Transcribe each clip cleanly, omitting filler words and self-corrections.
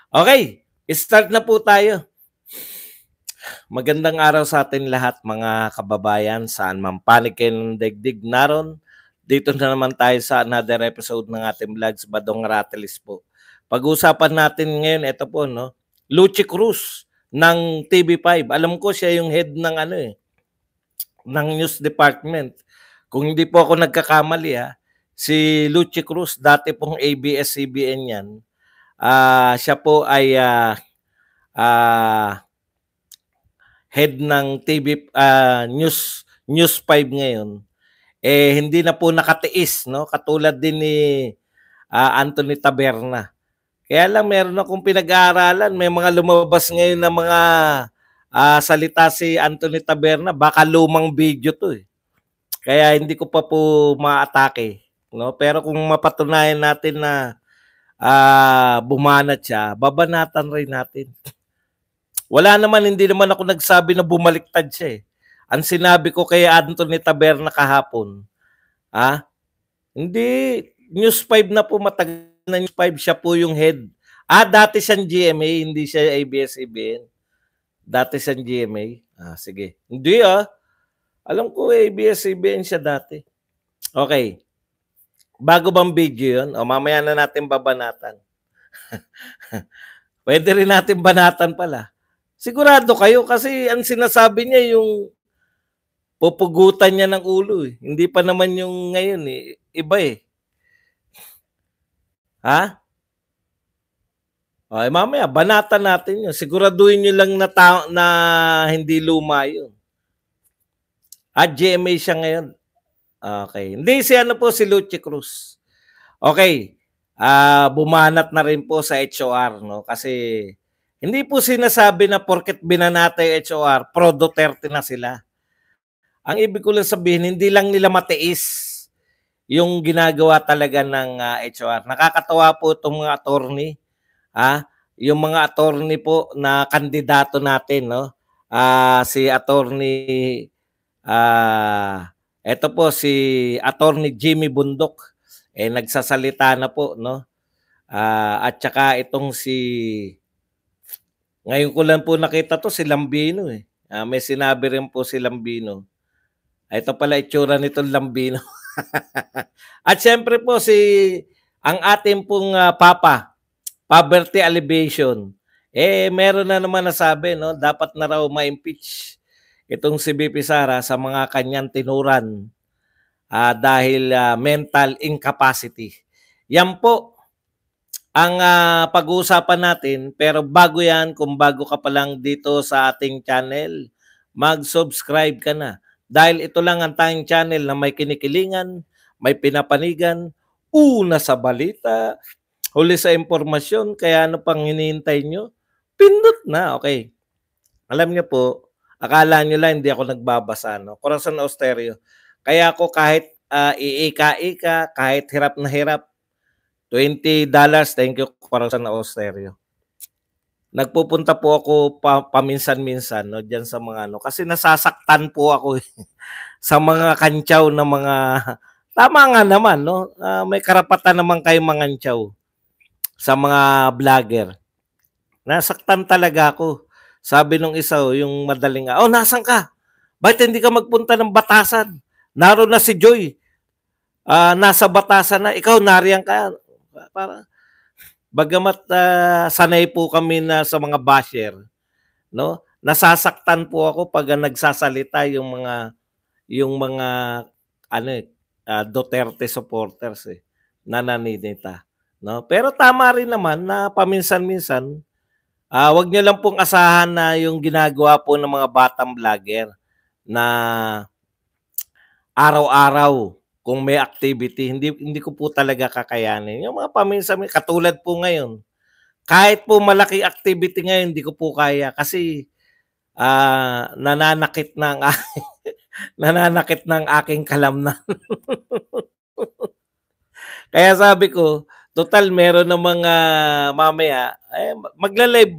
Okay, start na po tayo. Magandang araw sa atin lahat mga kababayan, saan man panig kayo ng daigdig naron. Dito na naman tayo sa another episode ng ating vlogs, Badong Ratelis po. Pag-uusapan natin ngayon, ito po, no? Luchi Cruz ng TV5. Alam ko siya yung head ng ng news department. Kung hindi po ako nagkakamali si Luchi Cruz, dati pong ABS-CBN yan. Siya po ay head ng TV News 5 ngayon, hindi na po nakatiis, no? Katulad din ni Anthony Taberna. Kaya lang meron akong pinag-aaralan, may mga lumabas ngayon na mga salita si Anthony Taberna, baka lumang video to eh. Kaya hindi ko pa po maatake, no? Pero kung mapatunayan natin na bumanat siya, babanatan rin natin. Wala naman, hindi naman ako nagsabi na bumaliktad siya eh. Ang sinabi ko kay Anthony Taberna kahapon, hindi, News 5 na po, matagal na News 5, siya po yung head. Dati siyang GMA, hindi siya ABS-CBN. Dati siyang GMA. Sige. Hindi alam ko ABS-CBN siya dati. Okay. Bago bang video yun? Mamaya na natin babanatan. Pwede rin natin banatan pala. Sigurado kayo kasi ang sinasabi niya yung pupugutan niya ng ulo eh. Hindi pa naman yung ngayon eh. Iba eh. Mamaya, banatan natin yun. Siguraduhin nyo lang na hindi luma yun. GMA siya ngayon. Okay. Hindi, si Luchi Cruz. Okay. Bumanat na rin po sa HOR, no? Kasi hindi po sinasabi na porket binanata yung HOR, pro Duterte na sila. Ang ibig ko lang sabihin, hindi lang nila matiis yung ginagawa talaga ng HOR. Nakakatawa po itong mga attorney. Yung mga attorney po na kandidato natin, no? Si attorney, ito po si attorney Jimmy Bundok, nagsasalita na po, no? At saka itong ngayon ko lang po nakita to, si Lambino eh. May sinabi rin po si Lambino. Ito pala itsura nitong Lambino. At syempre po ang ating pong Papa, poverty alleviation. Meron na naman nasabi, no? Dapat na raw ma-impeach itong si BP Sara sa mga kanyang tinuran dahil mental incapacity. Yan po ang pag-uusapan natin. Pero bago yan, kung bago ka pa lang dito sa ating channel, mag-subscribe ka na. Dahil ito lang ang tanging channel na may kinikilingan, may pinapanigan, una sa balita, huli sa impormasyon, kaya ano pang hinihintay nyo? Pindot na, okay. Alam nyo po, akala nyo lang hindi ako nagbabasa, no? Corazon Austereo. Kaya ako kahit iika-ika, kahit hirap na hirap, $20, thank you, Corazon Austereo. Nagpupunta po ako paminsan-minsan, no, diyan sa mga kasi nasasaktan po ako sa mga kantsaw na mga tama nga naman, no? May karapatan naman kayo mangantsaw sa mga vlogger. Nasaktan talaga ako. Sabi nung isa, yung madaling, nasan ka? Bakit hindi ka magpunta ng Batasan? Naroon na si Joy. Nasa Batasan na. Ikaw, nariyan ka. Bagamat sanay po kami na sa mga basher, no? Nasasaktan po ako pag nagsasalita yung mga Duterte supporters nananita, no? Pero tama rin naman na paminsan-minsan, wag niyo lang pong asahan na yung ginagawa po ng mga batang vlogger na araw-araw kung may activity, hindi ko po talaga kakayanin. Yung mga paminsan, katulad po ngayon, kahit po malaki activity ngayon, hindi ko po kaya kasi nananakit ng aking kalamnan. Kaya sabi ko, total meron ng mga mamaya, magla-live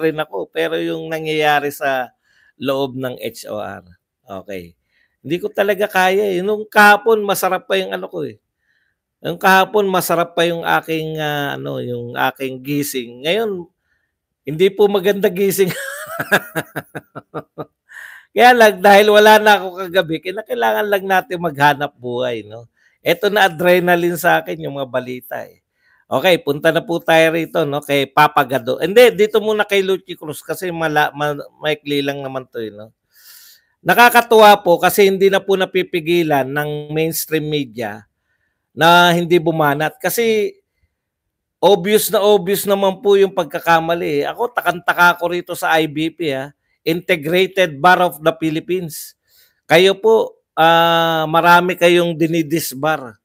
rin ako, pero yung nangyayari sa loob ng HOR. Okay. Hindi ko talaga kaya eh. Nung kahapon, masarap pa yung ko eh. Yung kahapon masarap pa yung aking, ano, yung aking gising. Ngayon, hindi po maganda gising. Kaya lang dahil wala na ako kagabi, kinakailangan lang natin maghanap buhay, 'no? Eto na adrenaline sa akin yung mga balita, eh. Okey, punta na po tayo rito, 'no, kay Papa Gado. Hindi, dito muna kay Lucy Cruz kasi maikli lang naman 'to, eh, 'no? Nakakatuwa po kasi hindi na po napipigilan ng mainstream media na hindi bumanat. Kasi obvious naman po yung pagkakamali, eh. Ako takang-taka ko rito sa IBP, Integrated Bar of the Philippines. Kayo po, marami kayong dinidisbar.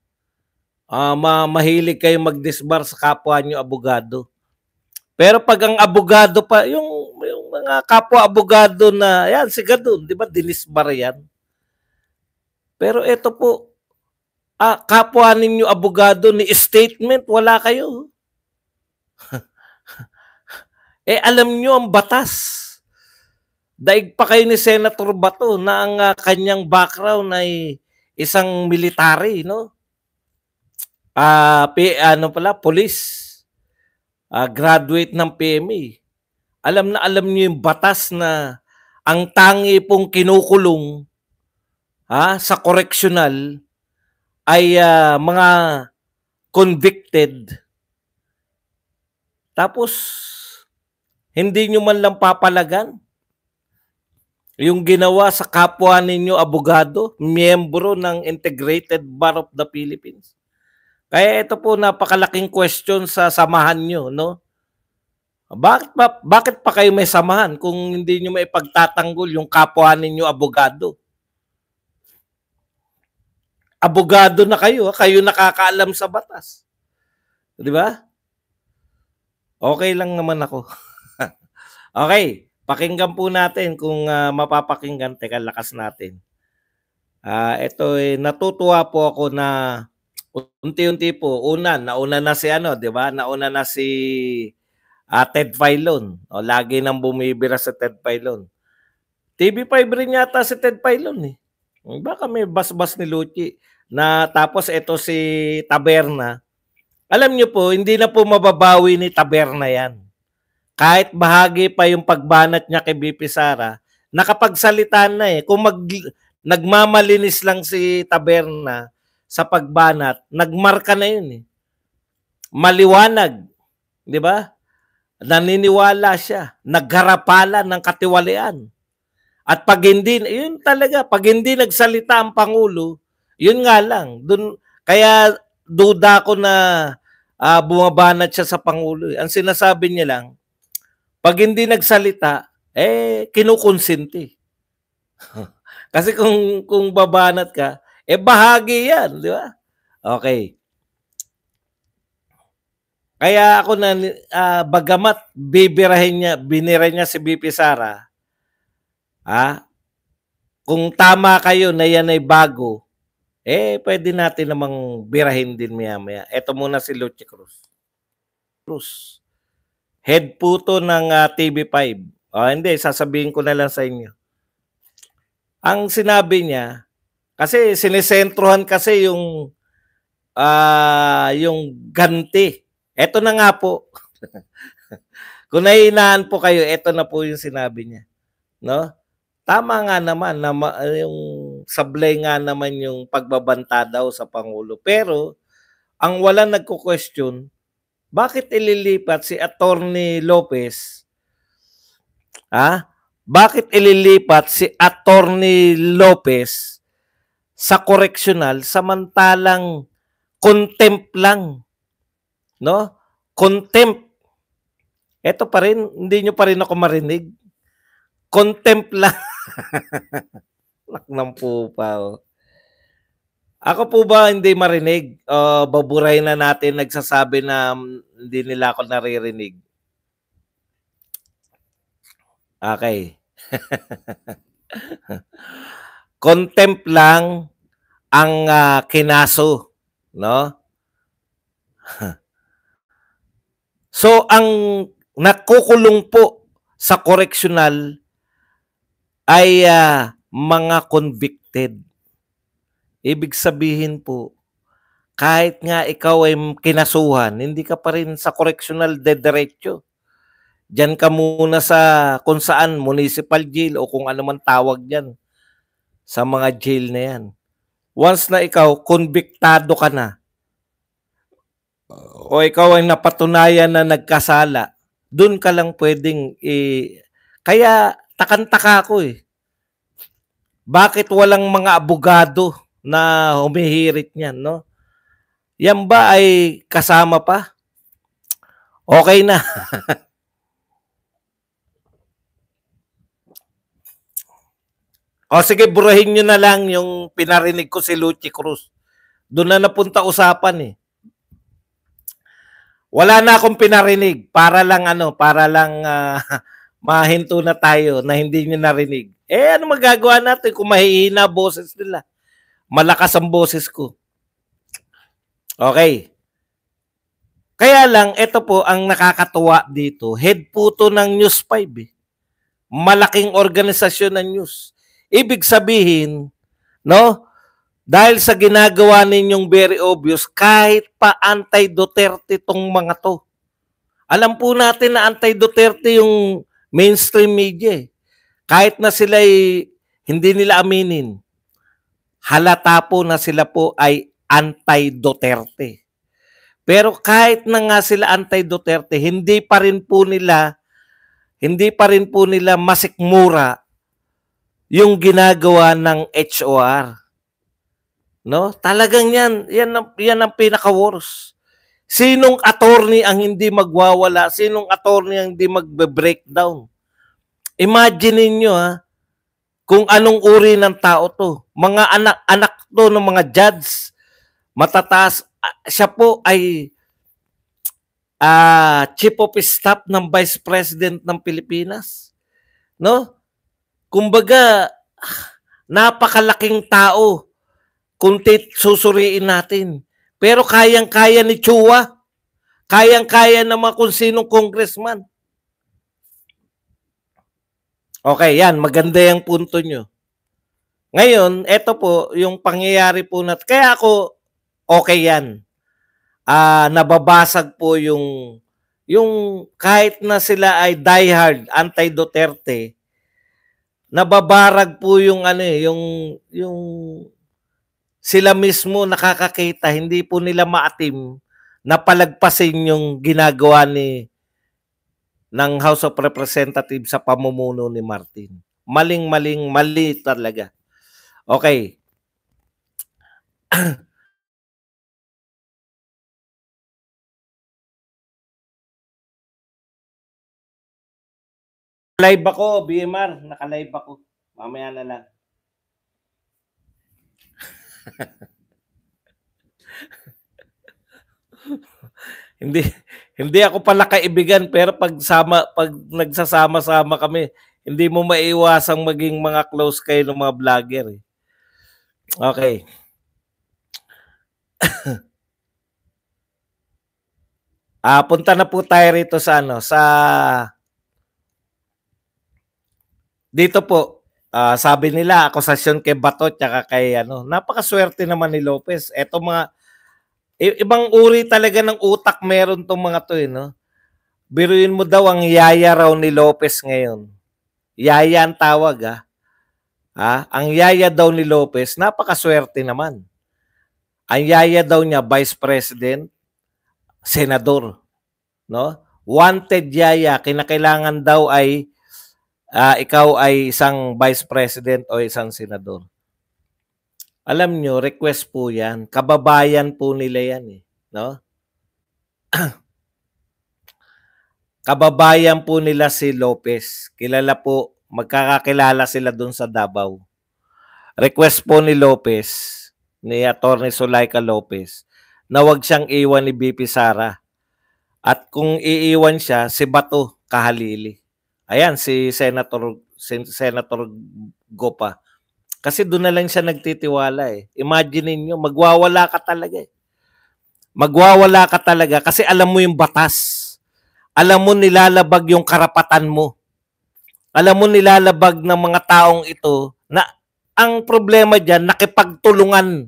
Mahilig kayong magdisbar sa kapwa niyo abogado. Pero 'pag ang abogado pa yung mga kapwa abogado na 'yan, si Gadon, 'di ba dinisbar 'yan. Pero eto po, kapwa ninyo abogado ni statement wala kayo. Alam niyo ang batas. Daig pa kayo ni Senator Bato na ang kanyang background ay isang military, no? Ano pala, police. Graduate ng PMA. Alam na alam niyo yung batas na ang tangi pong kinukulong sa correctional ay mga convicted. Tapos hindi nyo man lang papalagan yung ginawa sa kapwa ninyo abogado, miyembro ng Integrated Bar of the Philippines. Kaya ito po napakalaking question sa samahan nyo, no? Bakit pa kayo may samahan kung hindi nyo maipagtatanggol yung kapwa ninyo abogado? Abogado na kayo, kayo nakakaalam sa batas. Di ba? Okay lang naman ako. Okay, pakinggan po natin kung mapapakinggan. Teka, lakas natin. Ito natutuwa po ako na unti-unti po. Nauna na si di ba? Nauna na si Ted Filon. Lagi nang bumibira sa Ted Filon. TV5 rin yata si Ted Filon, eh. Baka may basbas ni Lucy. Tapos ito si Taberna. Alam niyo po, hindi na po mababawi ni Taberna yan. Kahit bahagi pa yung pagbanat niya kay BP Sara, nakapagsalita na, eh. Kung nagmamalinis lang si Taberna sa pagbanat, nagmarka na yun, eh. Maliwanag, di ba? Naniniwala siya, nagharapalan ng katiwalian. At pag hindi, yun talaga, pag hindi nagsalita ang Pangulo, yun nga lang. Kaya duda ko na bumabanat siya sa Pangulo. Ang sinasabi niya lang, pag hindi nagsalita, kinukonsinti. Kasi kung babanat ka, bahagi yan, di ba? Okay. Kaya ako bagamat binira niya si BP Sara, kung tama kayo na yan ay bago, pwede natin namang birahin din maya-maya. Ito muna si Lucy Cruz. Head po to ng TV5. Hindi, sasabihin ko na lang sa inyo. Ang sinabi niya, kasi sinisentrohan kasi yung ganti. Ito na nga po. Kung naiinaan po kayo, ito na po yung sinabi niya. No? Tama nga naman na yung sablay nga naman yung pagbabanta daw sa Pangulo. Pero ang walang nagko-question, bakit ililipat si Attorney Lopez? Bakit ililipat si Attorney Lopez sa correctional samantalang contempt lang? No? Contempt. Ito pa rin, hindi nyo pa rin ako marinig. Contempt lang. Naknang po pa. Ako po ba hindi marinig? Baburay na natin nagsasabi na hindi nila ako naririnig. Okay. Contempt lang ang kinaso, no? So ang nakukulong po sa correctional ay mga convicted. Ibig sabihin po, kahit nga ikaw ay kinasuhan, hindi ka pa rin sa correctional dediretso. Diyan ka muna sa kung saan municipal jail o kung ano man tawag diyan sa mga jail na yan. Once na ikaw konbiktado ka na o ikaw ay napatunayan na nagkasala, doon ka lang pwedeng kaya takantaka ko eh. Bakit walang mga abogado na humihirit niyan, no? Yan ba ay kasama pa? Okay na. O sige, burahin nyo na lang yung pinarinig ko si Lucy Cruz. Doon na napunta usapan eh. Wala na akong pinarinig para lang mahinto na tayo na hindi nyo narinig. Ano magagawa natin kung mahihina boses nila? Malakas ang boses ko. Okay. Kaya lang, ito po ang nakakatuwa dito. Head po to ng News 5 eh. Malaking organisasyon ng news. Ibig sabihin, no? Dahil sa ginagawa ninyong very obvious, kahit pa anti-Duterte tong mga to. Alam po natin na anti-Duterte yung mainstream media eh. Kahit na sila hindi nila aminin, halata po na sila po ay anti-Duterte. Pero kahit na nga sila anti-Duterte, hindi pa rin po nila masikmura yung ginagawa ng HOR. No? Talagang yan ang pinaka-worst. Sinong attorney ang hindi magwawala? Sinong attorney ang hindi magbe-breakdown? Imagine niyo kung anong uri ng tao to. Mga anak to ng mga judge. Matataas. Siya po ay chief of staff ng Vice President ng Pilipinas. No? Kumbaga, napakalaking tao kung susuriin natin. Pero kayang-kaya ni Chua. Kayang-kaya naman kung sinong congressman. Okay, yan. Maganda yung punto nyo. Ngayon, eto po, yung pangyayari po natin. Kaya ako, okay yan. Nababasag po yung kahit na sila ay diehard anti-Duterte, nababarag po yung yung sila mismo nakakakita, hindi po nila maatim na palagpasin yung ginagawa ng House of Representatives sa pamumuno ni Martin. Mali talaga. Okay. Live ako, BMR. Naka-live ako. Mamaya na lang. hindi ako pala kaibigan, pero pag nagsasama-sama kami, hindi mo maiwasang maging mga close kayo ng mga vlogger eh. Okay. Punta na po tayo rito sa dito po. Sabi nila akusasyon kay Bato tsaka kay napakaswerte naman ni Lopez. Eto mga ibang uri talaga ng utak meron tong mga to no. Biruin mo daw ang yaya raw ni Lopez ngayon. Yaya ang tawag ang yaya daw ni Lopez, napakaswerte naman. Ang yaya daw niya Vice President, Senador, no? Wanted yaya, kinakailangan daw ay ikaw ay isang Vice President o isang Senador. Alam nyo, request po yan. Kababayan po nila yan no? Kababayan po nila si Lopez. Kilala po, magkakakilala sila dun sa Davao. Request po ni Lopez, ni Atty. Zulaika Lopez, na wag siyang iwan ni BP Sara. At kung iiwan siya, si Bato kahalili. Ayan, si Senator Gopa. Kasi doon na lang siya nagtitiwala Imagine niyo, magwawala ka talaga Magwawala ka talaga kasi alam mo yung batas. Alam mo nilalabag yung karapatan mo. Alam mo nilalabag ng mga taong ito na ang problema diyan nakipagtulungan.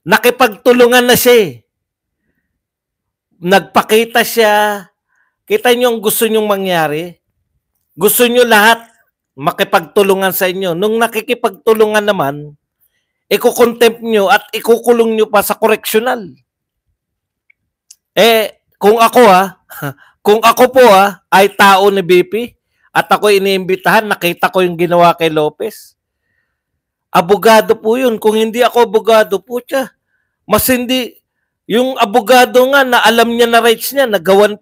Nakipagtulungan na siya eh. Nagpakita siya. Kita niyo ang gusto niyong mangyari? Gusto niyo lahat makipagtulungan sa inyo. Nung nakikipagtulungan naman, iko-contempt nyo at ikukulong nyo pa sa correctional. Kung ako kung ako po ay tao ni BP at ako iniimbitahan, nakita ko yung ginawa kay Lopez. Abogado po yun. Kung hindi ako abogado po siya, mas hindi, yung abogado nga na alam niya na rights niya, nagawan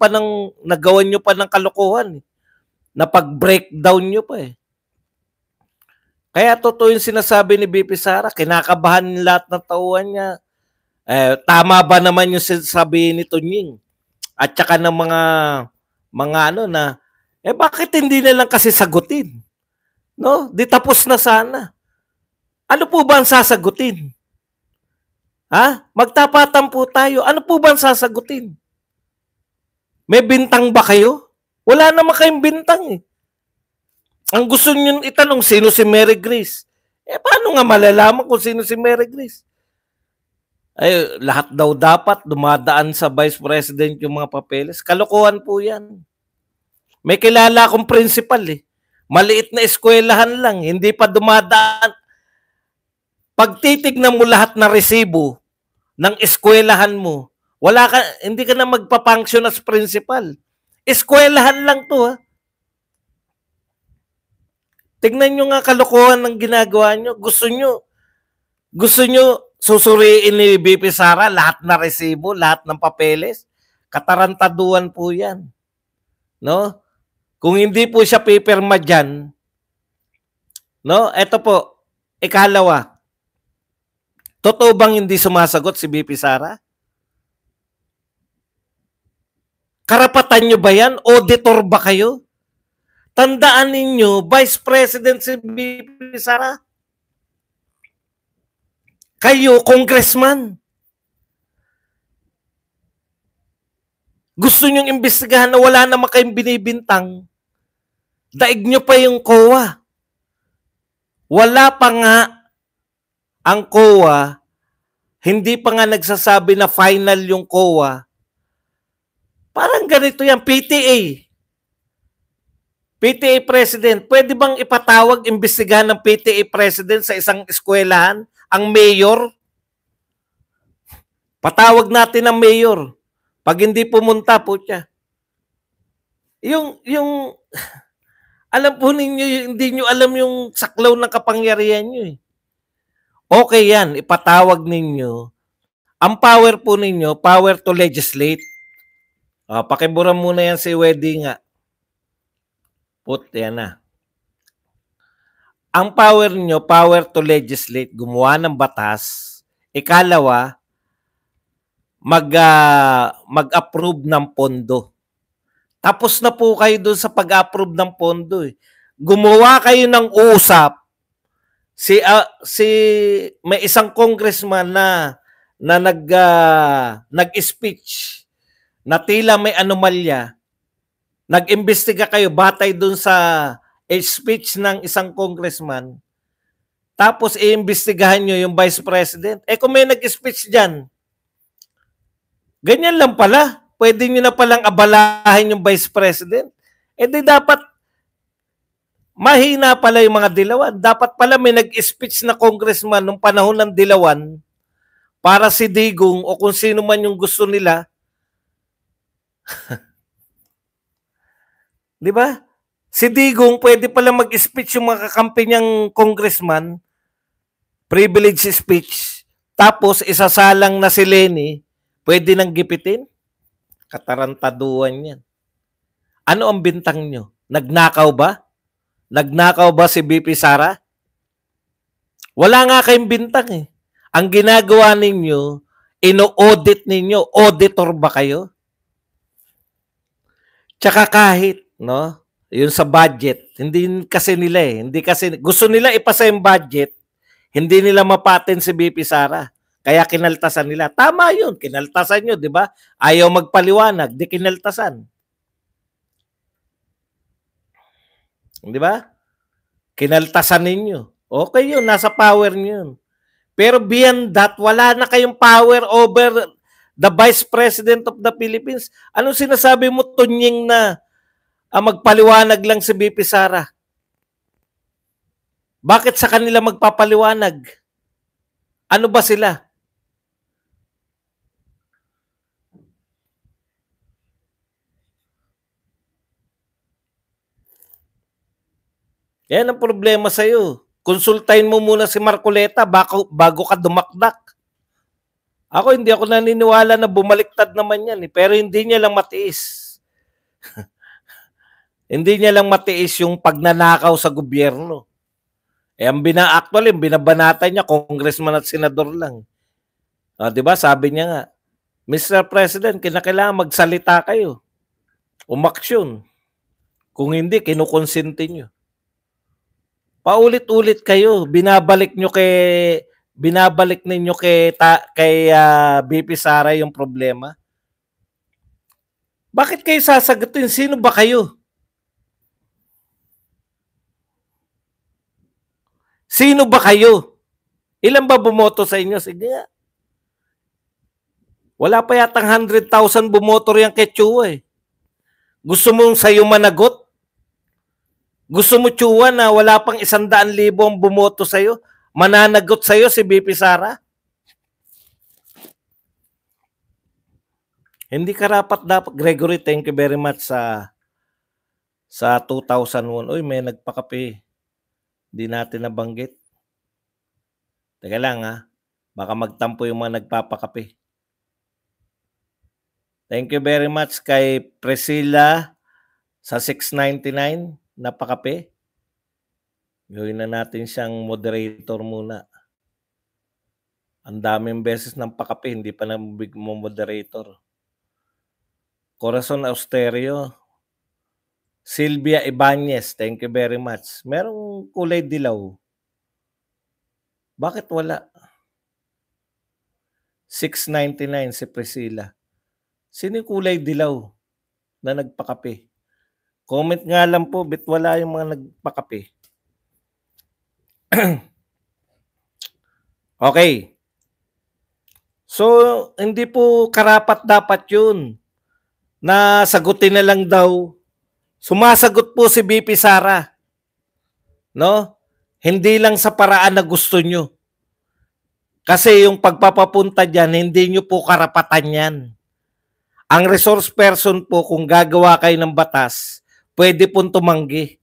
nyo pa ng kalokohan. Na pag-breakdown nyo pa eh. Kaya totoo yung sinasabi ni BP Sara, kinakabahan lahat ng tauhan niya. Tama ba naman yung sinasabi ni Tunying? At saka ng mga ano na, bakit hindi na lang kasi sagutin? No? Di tapos na sana. Ano po ba ang sasagutin? Magtapatan po tayo. Ano po ba ang sasagutin? May bintang ba kayo? Wala naman kayong bintang eh. Ang gusto niyo itanong, sino si Mary Grace? Paano nga malalaman kung sino si Mary Grace? Lahat daw dapat dumadaan sa Vice President yung mga papeles. Kalokohan po yan. May kilala akong principal eh. Maliit na eskwelahan lang, hindi pa dumadaan. Pag titignan mo lahat na resibo ng eskwelahan mo, hindi ka na magpa-function as principal. Eskwelahan lang to Tignan nyo nga kalokohan ng ginagawa nyo. Gusto nyo susuriin ni BP Sara lahat na resibo, lahat ng papeles. Katarantaduan po yan. No? Kung hindi po siya pipirma dyan, no? Ito po, ikalawa. Totoo bang hindi sumasagot si BP Sara? Karapatan nyo ba yan? Auditor ba kayo? Tandaan ninyo, Vice President si BP Sara. Kayo, congressman. Gusto nyong imbestigahan na wala naman kayong binibintang. Daig nyo pa yung COA. Wala pa nga ang COA. Hindi pa nga nagsasabi na final yung COA. Parang ganito yan, PTA. PTA President, pwede bang ipatawag, imbestigahan ng PTA President sa isang eskwelahan, ang mayor? Patawag natin ang mayor. Pag hindi pumunta po siya. Yung alam po ninyo, hindi nyo alam yung saklaw ng kapangyarihan nyo eh. Okay yan, ipatawag ninyo. Ang power po ninyo, power to legislate. Pakibura muna yan si Wedi nga. Yan na. Ang power nyo, power to legislate, gumawa ng batas. Ikalawa, mag-approve ng pondo. Tapos na po kayo doon sa pag-approve ng pondo eh. Gumawa kayo ng usap. May isang congressman na nag-speech na tila may anomalya. Nag-imbestiga kayo batay dun sa speech ng isang congressman. Tapos iimbestigahan nyo yung Vice President. Kung may nag-speech dyan, ganyan lang pala. Pwede nyo na palang abalahin yung Vice President. Di dapat mahina pala yung mga dilawan. Dapat pala may nag-speech na congressman nung panahon ng dilawan para si Digong o kung sino man yung gusto nila. Di ba? Si Digong pwede pala mag-speech yung mga kakampi niyang congressman, privilege speech, tapos isasalang na si Lenny, pwede nang gipitin? Katarantaduan yan. Ano ang bintang nyo? Nagnakaw ba? Nagnakaw ba si BP Sara? Wala nga kayong bintang eh. Ang ginagawa ninyo, ino-audit ninyo, auditor ba kayo? Tsaka kahit, no, yun sa budget, hindi kasi nila hindi kasi, gusto nila ipasa yung budget, hindi nila mapaten si BP Sara. Kaya kinaltasan nila. Tama yun, kinaltasan nyo, di ba? Ayaw magpaliwanag, di kinaltasan. Di ba? Kinaltasan ninyo. Okay yun, nasa power nyo yun. Pero beyond that, wala na kayong power over the Vice President of the Philippines. Anong sinasabi mo, Tunying, na magpaliwanag lang si BP Sara? Bakit sa kanila magpapaliwanag? Ano ba sila? Yan ang problema sa'yo. Konsultahin mo muna si Marcoleta bago ka dumakdak. Hindi ako naniniwala na bumaliktad naman yan. Pero hindi niya lang matiis. Hindi niya lang matiis yung pagnanakaw sa gobyerno. Actually, binabanata niya, congressman at senador lang. Diba? Sabi niya nga, Mr. President, kinakailangan magsalita kayo. Umaksyon. Kung hindi, kinukonsinti nyo. Paulit-ulit kayo, binabalik ninyo kay BP Sara yung problema. Bakit kayo sasagutin? Sino ba kayo? Sino ba kayo? Ilan ba bumoto sa inyo? Sige nga. Wala pa yatang 100,000 bumoto yung kay Chua eh. Gusto mong sa'yo managot? Gusto mo, Chua, na wala pang 100,000 bumoto sa'yo? Mananagot sa'yo si BP Sara? Hindi dapat. Gregory, thank you very much sa 2001. Uy, may nagpakape. Hindi natin nabanggit. Teka lang ha. Baka magtampo yung mga nagpapakape. Thank you very much kay Priscilla sa 699 na pakape. Gawin na natin siyang moderator muna. Ang daming beses ng pakape, hindi pa nabig mo moderator. Corazon Austerio. Sylvia Ibanez, thank you very much. Merong kulay dilaw. Bakit wala? 699 si Priscilla. Sino yung kulay dilaw na nagpakape? Comment nga lang po, bit wala yung mga nagpakape. Okay. So, hindi po karapat-dapat yun na sagutin na lang daw. Sumasagot po si BP Sara. No? Hindi lang sa paraan na gusto nyo. Kasi yung pagpapapunta dyan, hindi nyo po karapatan yan. Ang resource person po, kung gagawa kayo ng batas, pwede pong tumanggi.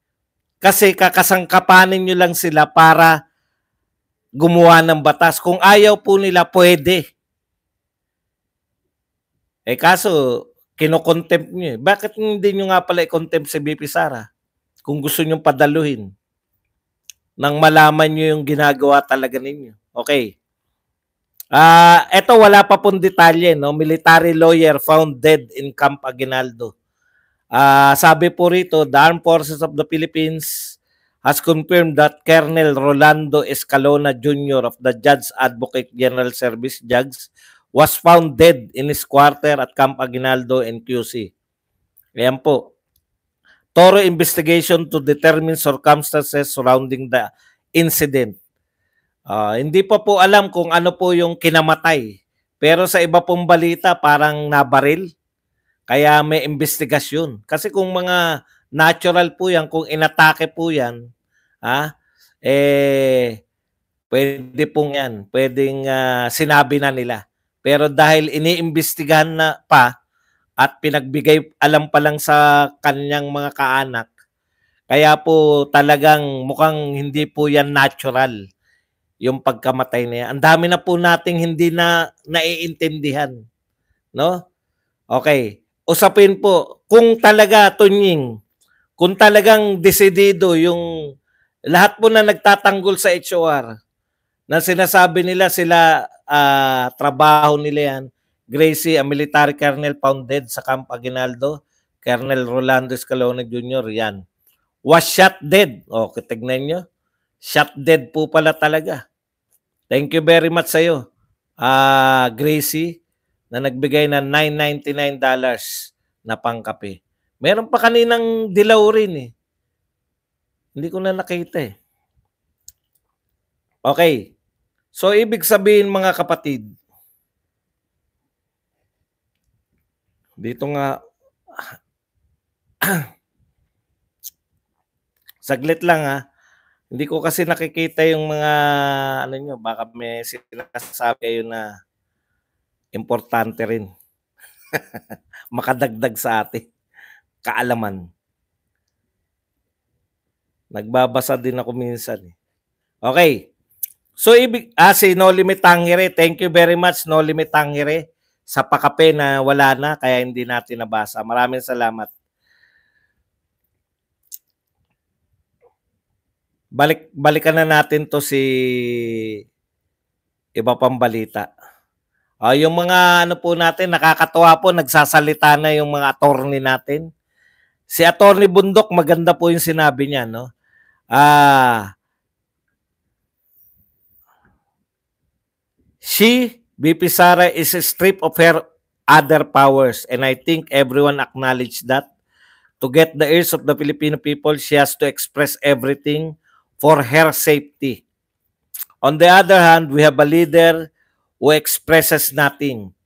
Kasi kakasangkapanin nyo lang sila para gumawa ng batas. Kung ayaw po nila, pwede. Kaso, kinokontempt nyo. Bakit hindi nyo nga pala i-contempt si BP Sara? Kung gusto nyo padaluhin. Nang malaman nyo yung ginagawa talaga ninyo. Okay. Eto wala pa pong detalye, no? Military lawyer found dead in Camp Aguinaldo. Sabi po rito, the Armed Forces of the Philippines has confirmed that Colonel Rolando Escalona Jr. of the Judge Advocate General Service, JAGS, was found dead in his quarter at Camp Aguinaldo in QC. Ayan po. Thorough investigation to determine circumstances surrounding the incident. Hindi pa po alam kung ano po yung kinamatay. Pero sa iba pong balita, parang nabaril. Kaya may investigasyon. Kasi kung mga natural po yan, kung inatake po yan, pwede pong yan. Pwedeng sinabi na nila. Pero dahil iniimbestigahan na pa at pinagbigay alam pa lang sa kanyang mga kaanak, kaya po talagang mukhang hindi po yan natural yung pagkamatay niya. Ang dami na po nating hindi na naiintindihan. No? Okay. Usapin po, kung talaga, Tunying, kung talagang desidido yung lahat po na nagtatanggol sa HOR, na sinasabi nila sila, trabaho nila yan, Gracie, a military colonel found dead sa Camp Aguinaldo, Colonel Rolando Escalona Jr., yan. Was shot dead. Okay, tignan nyo. Shot dead po pala talaga. Thank you very much sa iyo, Gracie, na nagbigay ng $999 na pangkape. Meron pa kaninang dilaw rin eh. Hindi ko na nakita eh. Okay. So, ibig sabihin mga kapatid, dito nga, saglit lang ha. Hindi ko kasi nakikita yung mga, ano nyo, baka may sinasabi kayo na importante rin. Makadagdag sa atin. Kaalaman. Nagbabasa din ako minsan. Okay. So, si No Limit Tangere, thank you very much, No Limit Tangere, sa pakape na wala na, kaya hindi natin nabasa. Maraming salamat. Balikan na natin to si iba pang balita. Yung mga ano po natin, nakakatuwa po, nagsasalita na yung mga attorney natin. Si Attorney Bundok, maganda po yung sinabi niya, no? VP Sara is stripped of her other powers, and I think everyone acknowledged that. To get the ears of the Filipino people, she has to express everything for her safety. On the other hand, we have a leader who expresses nothing.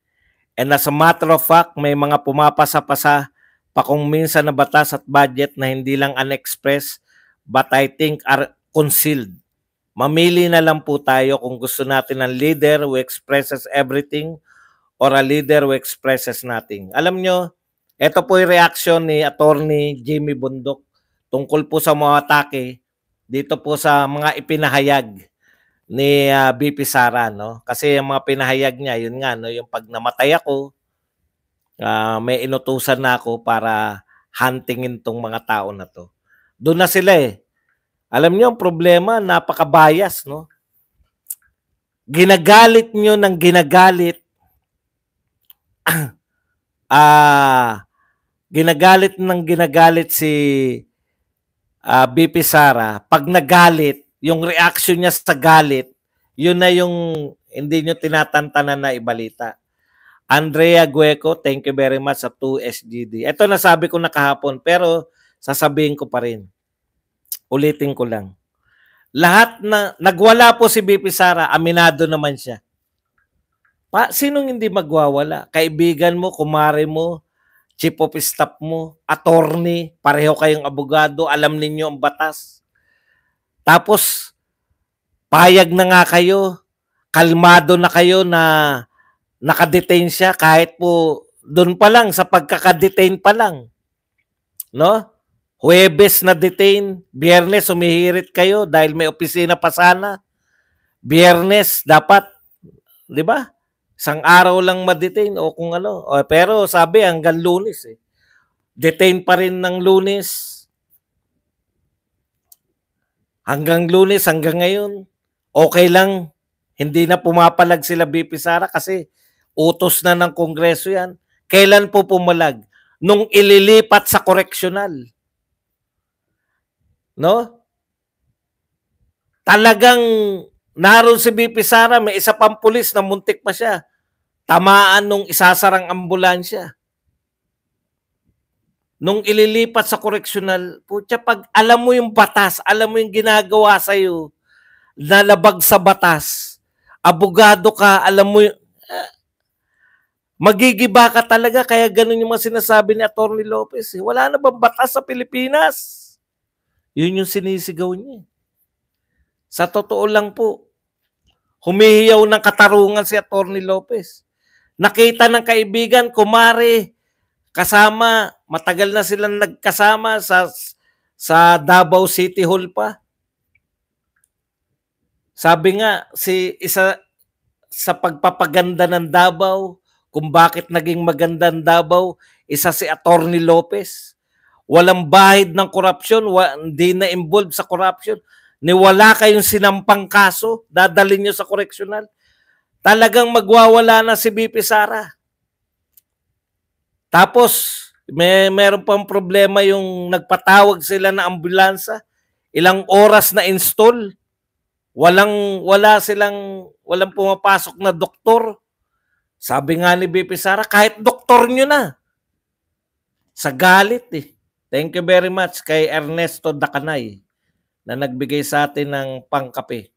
And as a matter of fact, may mga pumapasa-pasa pa kung minsan na batas at budget na hindi lang unexpressed, but I think are concealed. Mamili na lang po tayo kung gusto natin ng leader who expresses everything or a leader who expresses nothing. Alam nyo, ito po yung reaction ni Attorney Jimmy Bundok tungkol po sa mga atake dito po sa mga ipinahayag ni VP Sara, no? Kasi yung mga pinahayag niya, yun nga, no, yung pag namatay ako, may inutusan na ako para huntingin tong mga tao na to. Doon na sila eh. Alam niyo ang problema, napaka-bias, no? Ginagalit niyo ng ginagalit ginagalit si VP Sara. Pag nagalit, yung reaction niya sa galit, yun na yung hindi nyo tinatantanan na ibalita. Andrea Gueco, thank you very much sa 2SGD. Ito nasabi ko na kahapon, pero sasabihin ko pa rin. Ulitin ko lang. Lahat na, nagwala po si VP Sara, aminado naman siya. Sinong hindi magwawala? Kaibigan mo, kumare mo, chief of staff mo, attorney, pareho kayong abogado, alam ninyo ang batas. Tapos, payag na nga kayo, kalmado na kayo na nakadetain siya kahit po doon pa lang, sa pagkakadetain pa lang. No? Huwebes na detain, Biyernes humihirit kayo dahil may opisina pa sana. Biyernes dapat, di ba? Isang araw lang ma-detain o kung ano. Pero sabi hanggang Lunes eh. Detain pa rin ng Lunes. Hanggang Lunes, hanggang ngayon, okay lang. Hindi na pumapalag sila VP Sara kasi utos na ng Kongreso yan. Kailan po pumalag? Nung ililipat sa correctional. No? Talagang naroon si VP Sara, may isa pang pulis na muntik pa siya. Tamaan nung isasarang ambulansya. Nung ililipat sa correctional, putya, pag alam mo yung batas, alam mo yung ginagawa sa'yo, nalabag sa batas, abogado ka, alam mo yung, magigiba ka talaga, kaya ganun yung mga sinasabi ni Atty. Lopez. Wala na bang batas sa Pilipinas? Yun yung sinisigaw niya. Sa totoo lang po, humihiyaw ng katarungan si Atty. Lopez. Nakita ng kaibigan, kumare, kasama, matagal na silang nagkasama sa Davao City Hall pa. Sabi nga, isa sa pagpapaganda ng Davao, kung bakit naging magandang Davao, isa si Atty. Lopez. Walang bahid ng korupsyon, hindi na involved sa korupsyon. Wala kayong sinampang kaso, dadalhin nyo sa correctional. Talagang magwawala na si VP Sara. Tapos, meron pang problema yung nagpatawag sila na ambulansa. Ilang oras na install. Walang pumapasok na doktor. Sabi nga ni VP Sara, kahit doktor nyo na. Sa galit eh. Thank you very much kay Ernesto Dacanay na nagbigay sa atin ng pangkape.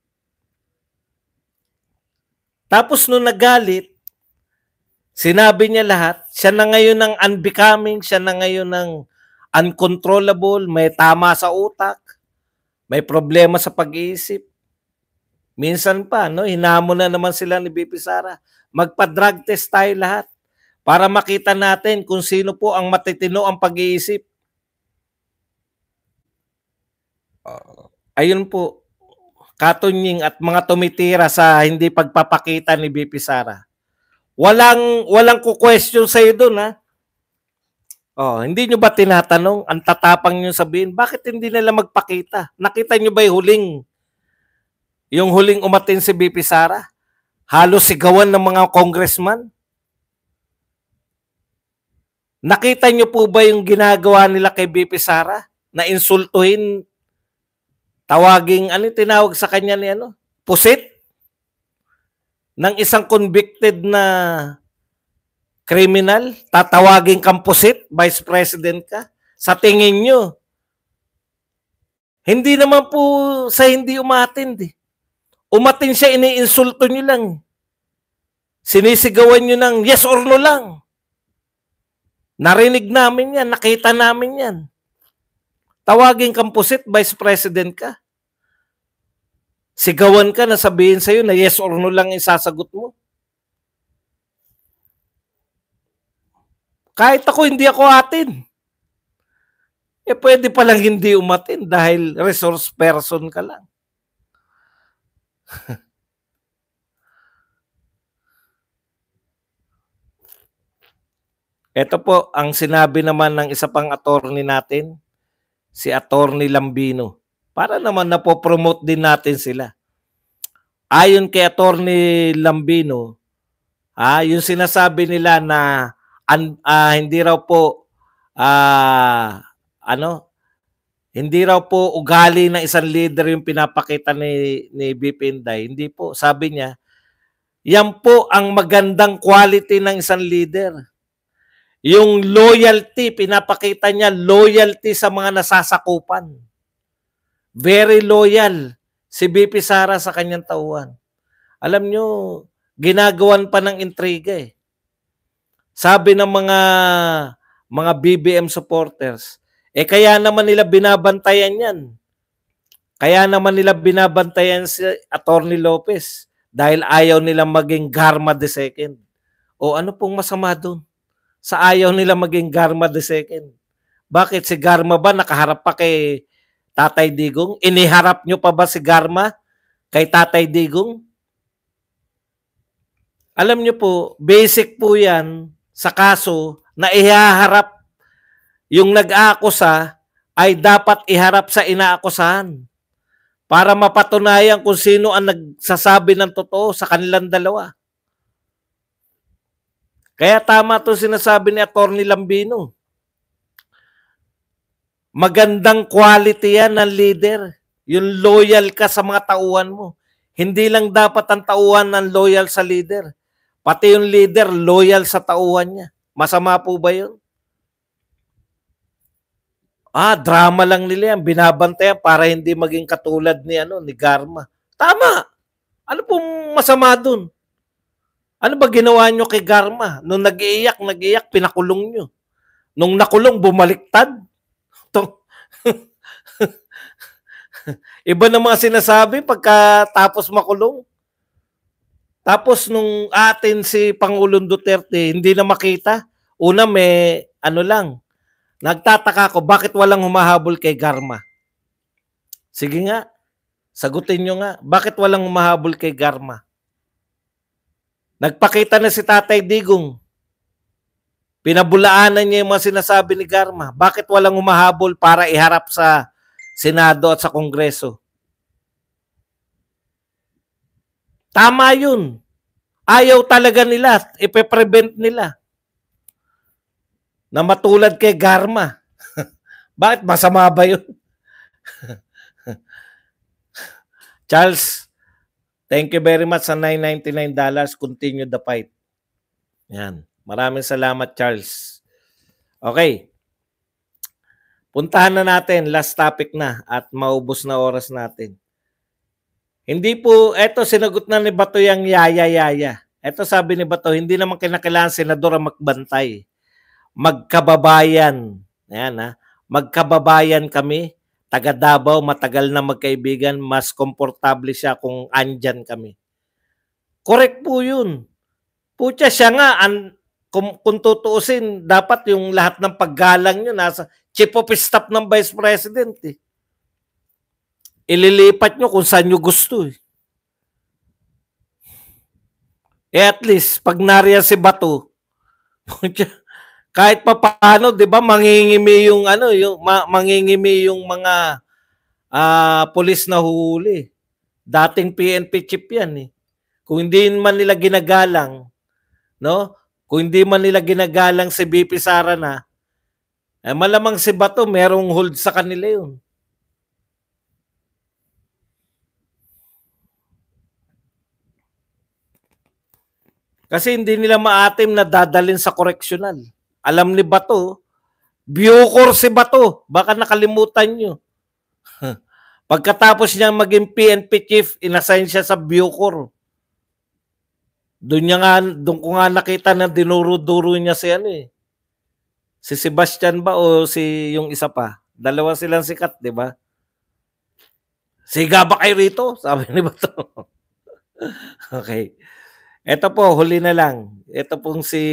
Tapos nung nagalit, sinabi niya lahat, siya na ngayon ng unbecoming, siya na ngayon ng uncontrollable, may tama sa utak, may problema sa pag-iisip. Minsan pa, no, hinamon na naman sila ni BP Sara. Magpa-drug test tayo lahat para makita natin kung sino po ang matitino ang pag-iisip. Ayun po, katunying at mga tumitira sa hindi pagpapakita ni BP Sara. Walang ku-question sa iyo doon, ha. Oh, hindi nyo ba tinatanong, ang tatapang nyo sabihin, bakit hindi nila magpakita? Nakita nyo ba yung huling umatin si BP Sara? Halos sigawan ng mga congressman? Nakita nyo po ba yung ginagawa nila kay BP Sara? Na insultuhin, tawaging, ano tinawag sa kanya ni ano? Pusit? Ng isang convicted na criminal, tatawagin kang pusit, vice president ka? Sa tingin nyo, hindi naman po sa hindi umatin. Umatin siya, iniinsulto nyo lang. Sinisigawan nyo ng yes or no lang. Narinig namin yan, nakita namin yan. Tawagin kang pusit, vice president ka. Sigawan ka na sabihin sa'yo na yes or no lang isasagot mo. Kahit ako, hindi ako atin. Pwede palang hindi umatin dahil resource person ka lang. Ito po ang sinabi naman ng isa pang attorney natin, si Attorney Lambino. Para naman napopromote din natin sila. Ayon kay Attorney Lambino, yung sinasabi nila na hindi raw po hindi raw po ugali ng isang leader yung pinapakita ni BP Inday. Hindi po. Sabi niya, yan po ang magandang quality ng isang leader. Yung loyalty, pinapakita niya loyalty sa mga nasasakupan. Very loyal si BP Sara sa kanyang tauhan. Alam nyo, ginagawan pa ng intriga eh. Sabi ng mga BBM supporters, kaya naman nila binabantayan yan. Kaya naman nila binabantayan si Atty. Lopez dahil ayaw nila maging Garma II. O ano pong masama doon? Sa ayaw nila maging Garma II. Bakit si Garma ba nakaharap pa kay Tatay Digong? Iniharap nyo pa ba si Garma kay Tatay Digong? Alam nyo po, basic po yan sa kaso na ihaharap yung nag-aakusa ay dapat iharap sa inaakusahan para mapatunayan kung sino ang nagsasabi ng totoo sa kanilang dalawa. Kaya tama to sinasabi ni Atty. Lambino. Magandang quality yan ng leader. Yung loyal ka sa mga tauhan mo. Hindi lang dapat ang tauhan ng loyal sa leader. Pati yung leader loyal sa tauhan niya. Masama po ba yun? Drama lang nila yan. Binabantayan para hindi maging katulad ni Garma. Tama. Ano pong masama dun? Ano ba ginawa nyo kay Garma? Nung nag-iiyak, pinakulong nyo. Nung nakulong, bumaliktad. Iba na mga sinasabi pagkatapos makulong. Tapos nung atin si Pangulong Duterte, hindi na makita. Una may nagtataka ko, bakit walang humahabol kay Garma? Sige nga, sagutin nyo nga, bakit walang humahabol kay Garma? Nagpakita na si Tatay Digong. Pinabulaanan niya yung mga sinasabi ni Garma. Bakit walang humahabol para iharap sa Senado at sa Kongreso? Tama yun. Ayaw talaga nila, ipe-prevent nila na matulad kay Garma. Bakit masama ba yun? Charles, thank you very much sa $9.99. Continue the fight. Yan. Maraming salamat, Charles. Okay. Puntahan na natin. Last topic na at maubos na oras natin. Hindi po, eto sinagot na ni Bato yung yaya. Eto sabi ni Bato, hindi naman kinakailangan senador ang magbantay. Magkababayan. Ayan ha. Magkababayan kami. Taga Davao, matagal na magkaibigan. Mas komportable siya kung andyan kami. Correct po yun. Pucha, siya nga, kung tutuusin, dapat yung lahat ng paggalang nyo nasa chief of staff ng vice president eh. Ililipat nyo kung saan nyo gusto eh. At least, pag nariyan si Bato, kahit pa paano, 'di ba, mangingimi yung mangingimi yung mga pulis na huli. Dating PNP chief 'yan eh. Kung hindi man nila ginagalang, no? Kung hindi man nila ginagalang si BP Sara na, malamang si Bato merong hold sa kanila 'yun. Kasi hindi nila maatim na dadalhin sa correctional. Alam ni Bato, Bucor si Bato. Baka nakalimutan nyo. Pagkatapos niya maging PNP chief, inassign siya sa Bucor. Doon ko nga nakita na dinuro-duro niya si Si Sebastian ba o si yung isa pa? Dalawa silang sikat, di ba? Siga ba kayo rito? Sabi ni Bato. Okay. Ito po, huli na lang. Ito pong si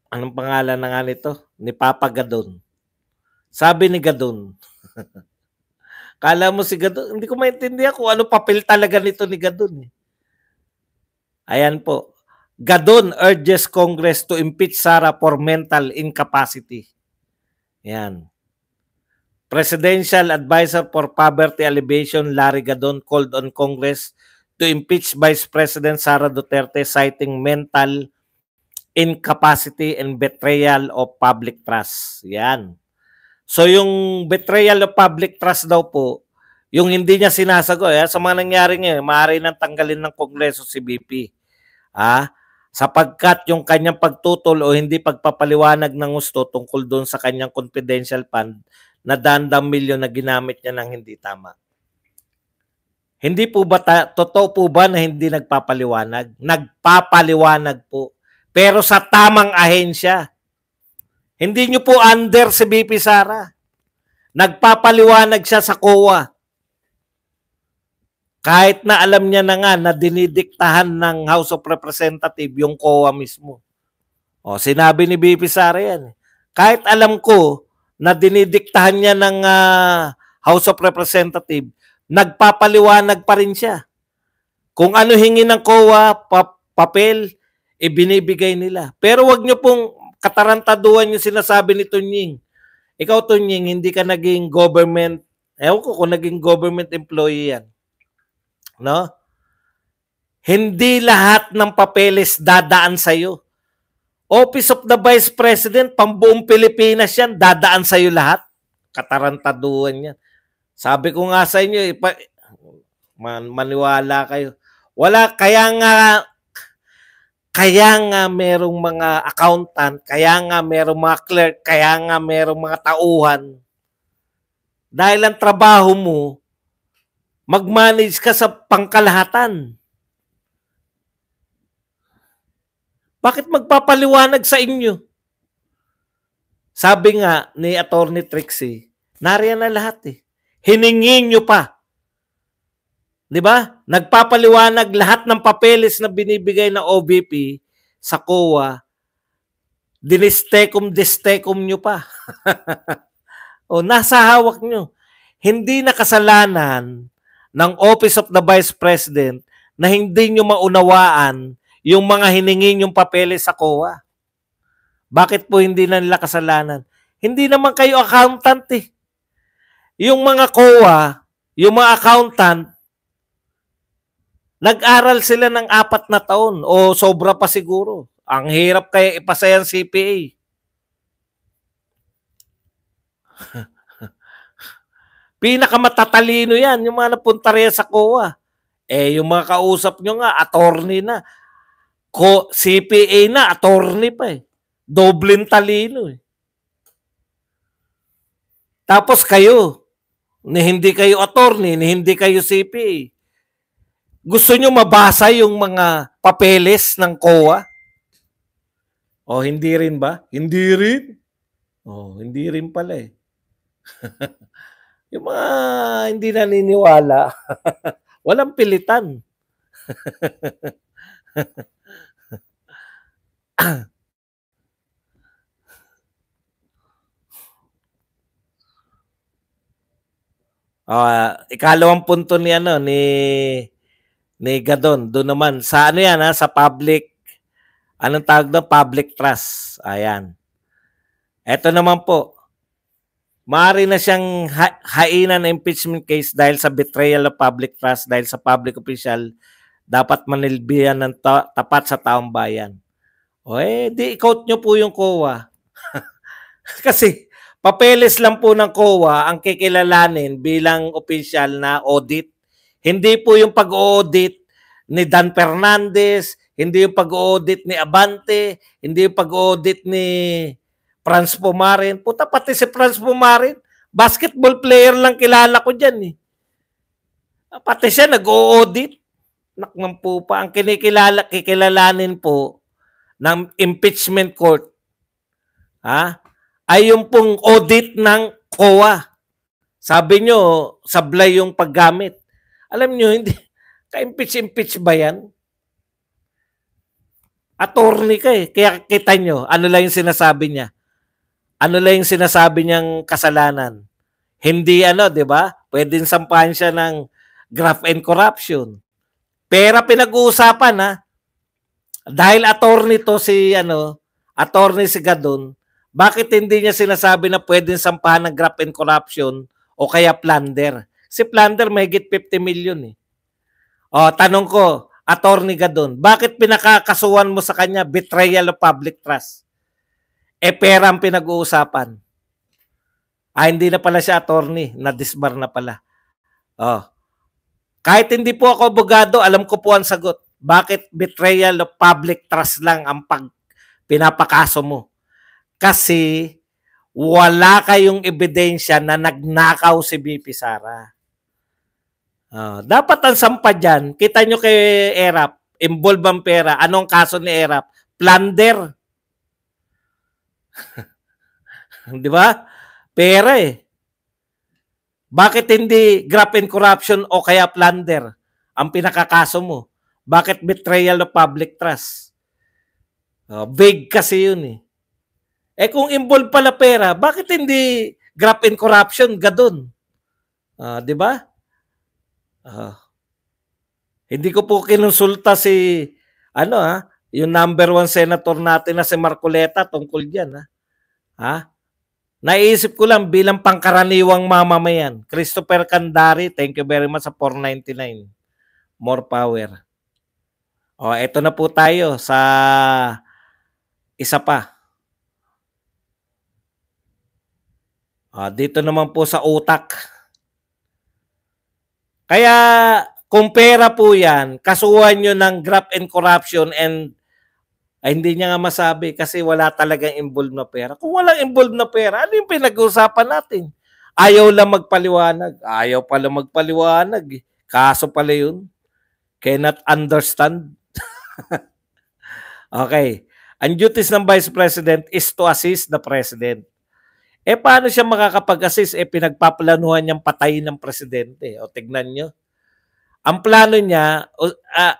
anong pangalan na nga nito? Ni Papa Gadon. Sabi ni Gadon. Kala mo si Gadon, hindi ko maintindihan kung ano papel talaga nito ni Gadon. Ayan po. Gadon urges Congress to impeach Sara for mental incapacity. Yan. Presidential Advisor for Poverty Alleviation Larry Gadon called on Congress to impeach Vice President Sara Duterte citing mental incapacity and betrayal of public trust. Yan. So yung betrayal of public trust daw po, yung hindi niya sinasagot, sa mga nangyari ngayon, maaari nang tanggalin ng Kongreso si BP. Sapagkat yung kanyang pagtutol o hindi pagpapaliwanag ng gusto tungkol doon sa kanyang confidential fund na daan-daang milyon na ginamit niya ng hindi tama. Hindi po ba, totoo po ba na hindi nagpapaliwanag? Nagpapaliwanag po. Pero sa tamang ahensya. Hindi nyo po under si BP Sara. Nagpapaliwanag siya sa COA. Kahit na alam niya na nga na dinidiktahan ng House of Representatives yung COA mismo. Sinabi ni BP Sara yan. Kahit alam ko na dinidiktahan niya ng House of Representatives, nagpapaliwanag pa rin siya. Kung ano hingi ng COA, papel, ibinibigay nila. Pero wag niyo pong katarantaduhan yung sinasabi ni Tunying. Ikaw, Tunying, hindi ka naging government, ewan ko kung naging government employee yan. No? Hindi lahat ng papeles dadaan sa'yo. Office of the Vice President, pambuong Pilipinas yan, dadaan sa'yo lahat. Katarantaduhan yan. Sabi ko nga sa inyo, maniwala kayo. Wala, kaya nga merong mga accountant, kaya nga merong mga clerk, kaya nga merong mga tauhan. Dahil ang trabaho mo, mag-manage ka sa pangkalahatan. Bakit magpapaliwanag sa inyo? Sabi nga ni Attorney Trixie, nariyan na lahat eh. Hiningin nyo pa. Di ba? Nagpapaliwanag lahat ng papeles na binibigay ng OVP sa COA. Dinistekum nyo pa. Nasa hawak nyo. Hindi na kasalanan ng Office of the Vice President na hindi nyo maunawaan yung mga hiningin yung papeles sa COA. Bakit po hindi na nila kasalanan? Hindi naman kayo accountant eh. Yung mga COA, yung mga accountant, nag-aral sila ng 4 na taon o sobra pa siguro. Ang hirap kaya ipasa yung CPA. Pinakamatatalino yan, yung mga napunta rin sa COA. Yung mga kausap nyo nga, attorney na. CPA na, attorney pa eh. Dobleng talino eh. Tapos kayo, ni hindi kayo attorney, ni hindi kayo CPA. Gusto nyo mabasa yung mga papeles ng COA? O hindi rin ba? Hindi rin? O hindi rin pala eh. Yung mga hindi naniniwala, walang pilitan. Ikalawang punto ni Gadon, doon naman sa ano yan sa public, anong tawag doon? Public trust. Ayan. Ito naman po, maaari na siyang hainan ng impeachment case dahil sa betrayal of public trust, dahil sa public official dapat manilbihan ng tapat sa taong bayan. O di i-quote nyo po yung COA. Kasi papeles lang po ng COA ang kikilalanin bilang official na audit. Hindi po yung pag-audit ni Dan Fernandez, hindi yung pag-audit ni Abante, hindi yung pag-audit ni Franz Pumarin. Puta, pati si Franz Pumarin, basketball player lang kilala ko dyan eh. Pati siya nag-audit. Nakman po pa. Ang kikilalanin po ng impeachment court ay yung pong audit ng COA. Sabi nyo, sablay yung paggamit. Alam nyo, hindi, ka-impeach ba yan? Attorney ka eh. Kaya kita nyo, ano lang yung sinasabi niya? Ano lang yung sinasabi niyang kasalanan? Hindi di ba? Pwedeng sampahan siya ng graft and corruption. Pera pinag-uusapan Dahil attorney to attorney si Gadon, bakit hindi niya sinasabi na pwedeng sampahan ng graft and corruption o kaya plunder? Si plunder may higit 50 million eh. Tanong ko, attorney Gadon, bakit pinakakasuhan mo sa kanya betrayal of public trust? Pera ang pinag-uusapan. Hindi na pala siya attorney, na-disbar na pala. Kahit hindi po ako abogado, alam ko po ang sagot. Bakit betrayal of public trust lang ang pinapakaso mo? Kasi wala kayong ebidensya na nagnakaw si BP Sara. Dapat ang sampa dyan, kita nyo kay ERAP, involved ang pera. Anong kaso ni ERAP? Plunder. Di ba? Pera eh. Bakit hindi graft and corruption o kaya plunder ang pinakakaso mo? Bakit betrayal of public trust? Vague kasi yun eh. Kung involved pala pera, bakit hindi graft and corruption, Gadon? Di ba? Hindi ko po kinonsulta si yung number 1 senator natin na si Marcoleta tungkol diyan Naisip ko lang bilang pangkaraniwang mamamayan. Christopher Candari, thank you very much sa 499. More power. Ito na po tayo sa isa pa. Dito naman po sa utak. Kaya kung pera po yan, kasuhan nyo ng graft and corruption and hindi niya nga masabi kasi wala talagang involved na pera. Kung walang involved na pera, ano yung pinag-uusapan natin? Ayaw lang magpaliwanag. Ayaw pala magpaliwanag. Kaso pala yun. Cannot understand. Okay. Ang duties ng Vice President is to assist the President. Paano siya makakapag-assist? Pinagpaplanuhan niyang patayin ng Presidente. Tignan nyo. Ang plano niya,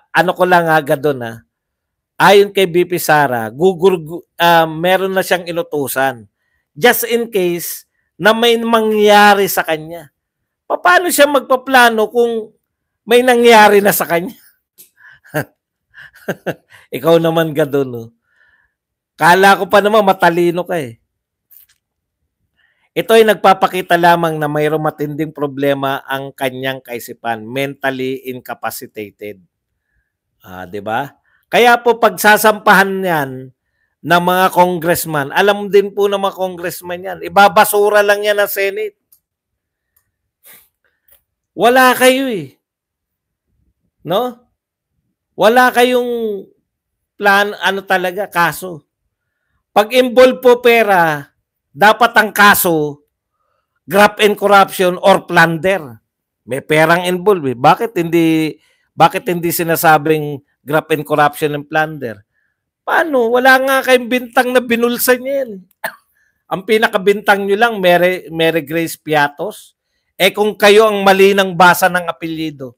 ano ko lang agad doon ayon kay BP Sara, meron na siyang inutusan. Just in case na may mangyari sa kanya. Paano siya magpaplano kung may nangyari na sa kanya? Ikaw naman Gadon. Kala ko pa naman matalino ka eh. Ito ay nagpapakita lamang na mayroong matinding problema ang kanyang kaisipan, mentally incapacitated. 'Di ba? Kaya po pagsasampahan yan ng mga congressman, alam din po ng mga congressman yan, ibabasura lang yan ng Senate. Wala kayo eh. No? Wala kayong plan, talaga, kaso. Pag involved po pera, dapat ang kaso graft and corruption or plunder. May perang involved eh. Bakit hindi sinasabing graft and corruption and plunder? Paano? Wala nga kayong bintang na binulsa niya yan. Ang pinakabintang nyo lang, Mary Grace Piatos. Eh kung kayo ang mali ng basa ng apelyido.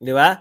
Di ba?